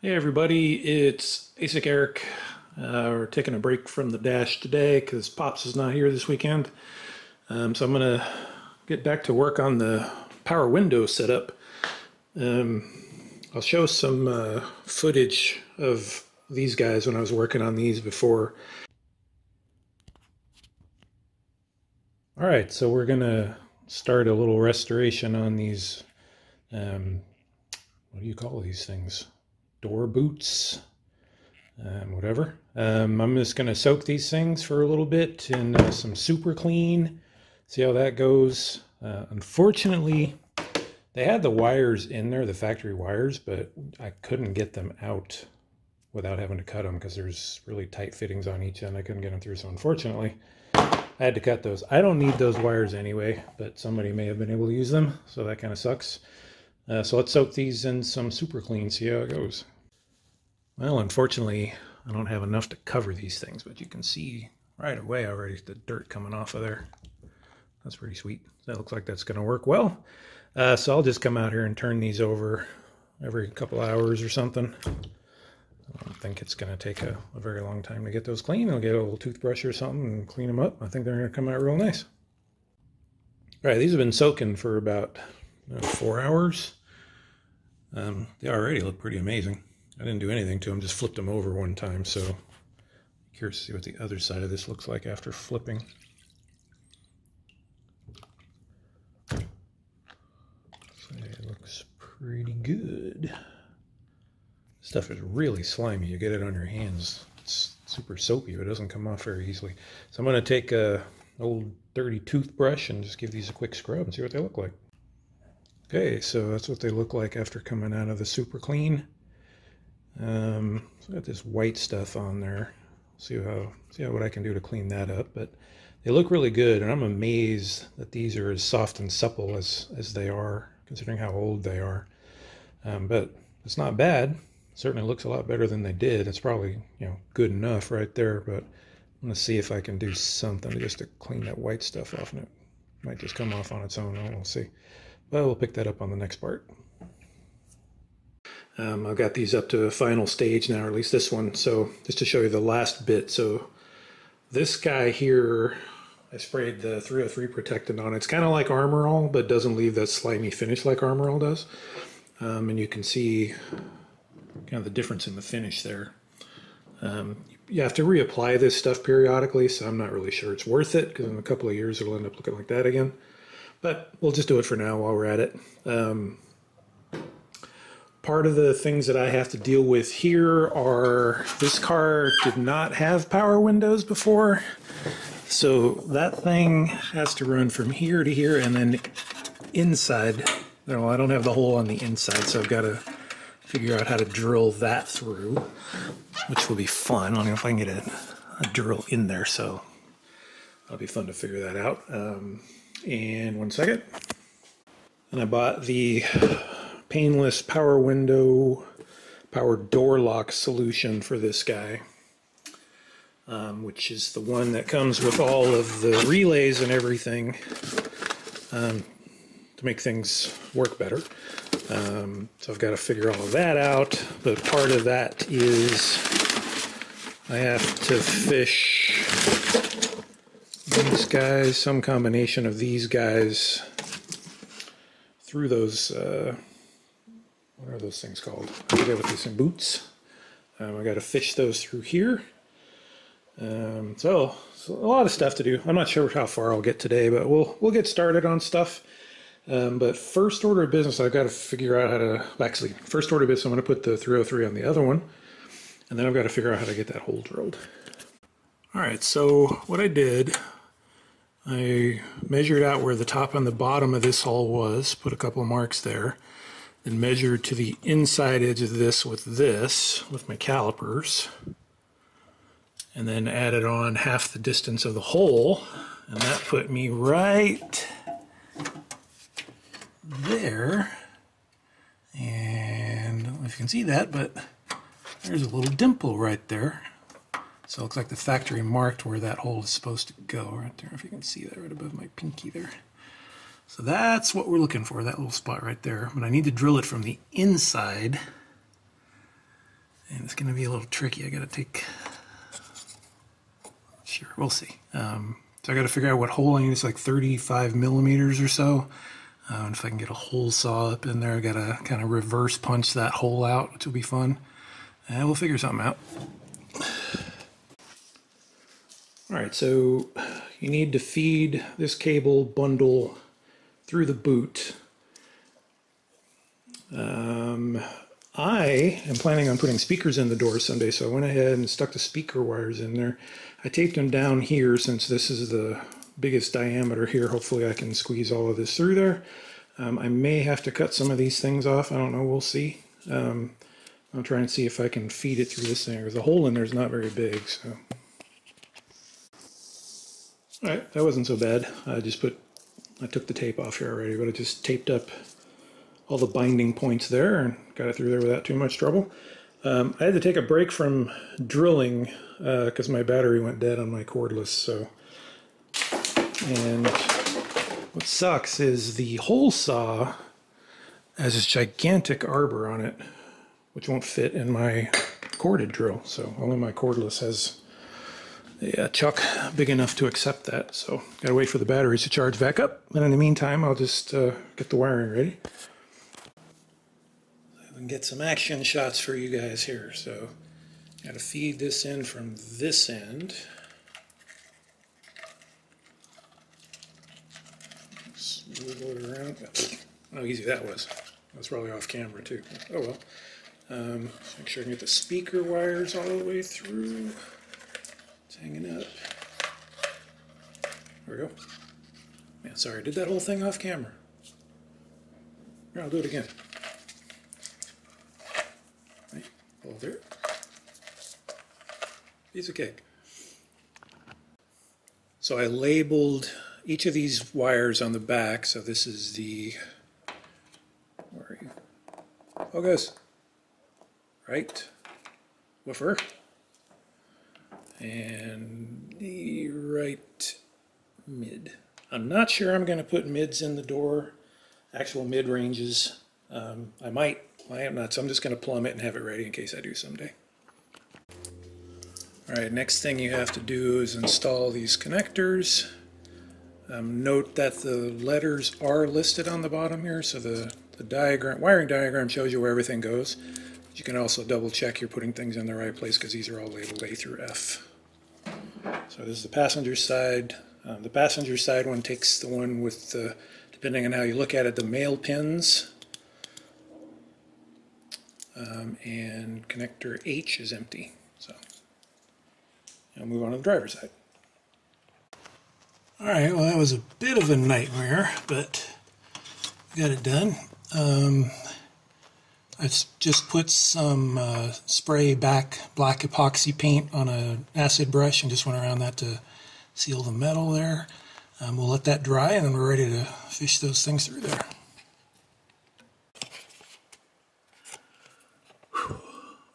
Hey everybody, it's ASIC Eric. We're taking a break from the dash today because Pops is not here this weekend. So I'm going to get back to work on the power window setup. I'll show some footage of these guys when I was working on these before. Alright, so we're going to start a little restoration on these, what do you call these things? Door boots, whatever. I'm just going to soak these things for a little bit in some super clean, see how that goes. Unfortunately, they had the wires in there, the factory wires, but I couldn't get them out without having to cut them because there's really tight fittings on each end. I couldn't get them through, so unfortunately I had to cut those. I don't need those wires anyway, but somebody may have been able to use them, so that kind of sucks. So let's soak these in some super clean, see how it goes. Well, unfortunately, I don't have enough to cover these things, but you can see right away already the dirt coming off of there. That's pretty sweet. That looks like that's going to work well. So I'll just come out here and turn these over every couple hours or something. I don't think it's going to take a very long time to get those clean. I'll get a little toothbrush or something and clean them up. I think they're going to come out real nice. All right, these have been soaking for about 4 hours. They already look pretty amazing. I didn't do anything to them, just flipped them over one time, so I'm curious to see what the other side of this looks like after flipping. So it looks pretty good. Stuff is really slimy. You get it on your hands. It's super soapy, but it doesn't come off very easily. So I'm going to take a old dirty toothbrush and just give these a quick scrub and see what they look like. Okay, so that's what they look like after coming out of the super clean. So I got this white stuff on there. See what I can do to clean that up. But they look really good, and I'm amazed that these are as soft and supple as they are, considering how old they are. But it's not bad. It certainly looks a lot better than they did. It's probably good enough right there. But I'm gonna see if I can do something just to clean that white stuff off, and it might just come off on its own. We'll see. But we'll pick that up on the next part. I've got these up to a final stage now, or at least this one. So just to show you the last bit. So this guy here, I sprayed the 303 protectant on. It's kind of like Armor All, but doesn't leave that slimy finish like Armor All does. And you can see kind of the difference in the finish there. You have to reapply this stuff periodically, so I'm not really sure it's worth it, because in a couple of years it'll end up looking like that again. But we'll just do it for now while we're at it. Part of the things that I have to deal with here are, this car did not have power windows before. So that thing has to run from here to here and then inside. No, I don't have the hole on the inside, so I've got to figure out how to drill that through, which will be fun. I don't know if I can get a drill in there, so that'll be fun to figure that out. And 1 second. And I bought the Painless power window, power door lock solution for this guy, which is the one that comes with all of the relays and everything to make things work better. So I've got to figure all of that out, but part of that is I have to fish these guys, some combination of these guys, through those what are those things called? I forget what these are, boots. I got to fish those through here. So a lot of stuff to do. I'm not sure how far I'll get today, but we'll get started on stuff. But first order of business, I've got to figure out how to, actually, first order of business, I'm going to put the 303 on the other one, and then I've got to figure out how to get that hole drilled. All right, so what I did, I measured out where the top and the bottom of this hole was, put a couple of marks there, and measured to the inside edge of this with my calipers, and then added on half the distance of the hole, and that put me right there. And I don't know if you can see that, but there's a little dimple right there. So it looks like the factory marked where that hole is supposed to go right there. If you can see that right above my pinky there. So that's what we're looking for, that little spot right there. But I need to drill it from the inside And it's going to be a little tricky. I got to take, sure, we'll see. So I got to figure out what hole I need. It's like 35 millimeters or so. And if I can get a hole saw up in there, I got to kind of reverse punch that hole out, which will be fun. And we'll figure something out. All right, so you need to feed this cable bundle through the boot. I am planning on putting speakers in the door someday, so I went ahead and stuck the speaker wires in there. I taped them down here since this is the biggest diameter here. Hopefully I can squeeze all of this through there. I may have to cut some of these things off. I don't know. We'll see. I'll try and see if I can feed it through this thing, because the hole in there is not very big. So, all right, that wasn't so bad. I took the tape off here already, but I just taped up all the binding points there and got it through there without too much trouble. I had to take a break from drilling because my battery went dead on my cordless. So, and what sucks is the hole saw has this gigantic arbor on it, which won't fit in my corded drill. So only my cordless has a chuck big enough to accept that. So gotta wait for the batteries to charge back up. And in the meantime, I'll just get the wiring ready. I can get some action shots for you guys here. So gotta feed this in from this end. Just wiggle it around. How easy that was. That's probably off camera too. Oh well. Make sure I can get the speaker wires all the way through. It's hanging up. There we go. Yeah, sorry, I did that whole thing off camera. Here, I'll do it again. Right, all there. Piece of cake. So I labeled each of these wires on the back. So this is the, where are you? Focus. Right. Woofer. And the right mid. I'm not sure I'm going to put mids in the door, actual mid ranges. I might, I am not, so I'm just going to plumb it and have it ready in case I do someday. Alright, next thing you have to do is install these connectors. Note that the letters are listed on the bottom here, so the diagram, wiring diagram shows you where everything goes. You can also double check you're putting things in the right place because these are all labeled A through F. So this is the passenger side. The passenger side one takes the one with the, depending on how you look at it, the male pins. And connector H is empty. So I'll move on to the driver's side. Alright, well that was a bit of a nightmare, but got it done. I just put some spray back black epoxy paint on an acid brush and just went around that to seal the metal there. We'll let that dry and then we're ready to fish those things through there.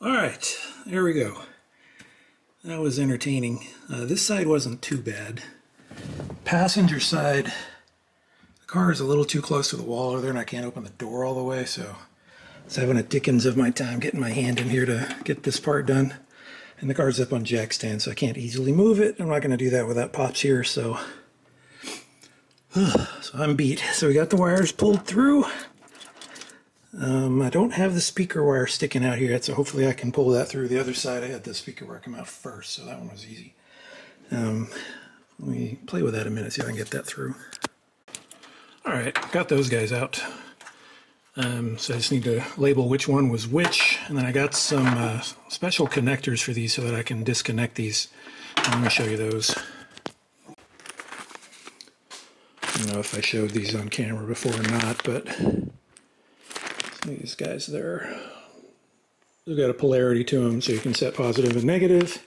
Alright, there we go. That was entertaining. This side wasn't too bad. Passenger side, the car is a little too close to the wall over there and I can't open the door all the way, so I was having a dickens of my time getting my hand in here to get this part done. And the car's up on jack stand, so I can't easily move it. I'm not going to do that without pops here, so I'm beat. So we got the wires pulled through. I don't have the speaker wire sticking out here yet, so hopefully I can pull that through. The other side, I had the speaker wire come out first, so that one was easy. Let me play with that a minute, see if I can get that through. Alright, got those guys out. So I just need to label which one was which, and then I got some special connectors for these so that I can disconnect these. And let me show you those. I don't know if I showed these on camera before or not, but these guys there, they've got a polarity to them, so you can set positive and negative.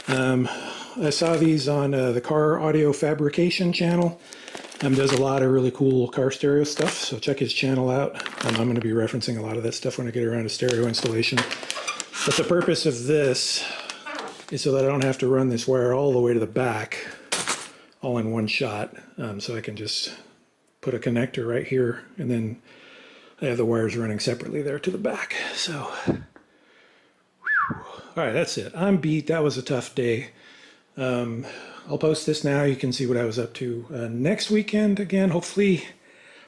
I saw these on the Car Audio Fabrication channel. Does a lot of really cool car stereo stuff, so check his channel out. I'm going to be referencing a lot of that stuff when I get around to stereo installation. But the purpose of this is so that I don't have to run this wire all the way to the back, all in one shot. So I can just put a connector right here, and then I have the wires running separately there to the back. So All right, that's it. I'm beat. That was a tough day. I'll post this now. You can see what I was up to. Next weekend, again, hopefully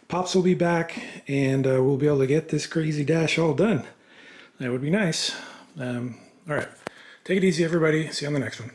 Pops will be back and we'll be able to get this crazy dash all done. That would be nice. All right. Take it easy, everybody. See you on the next one.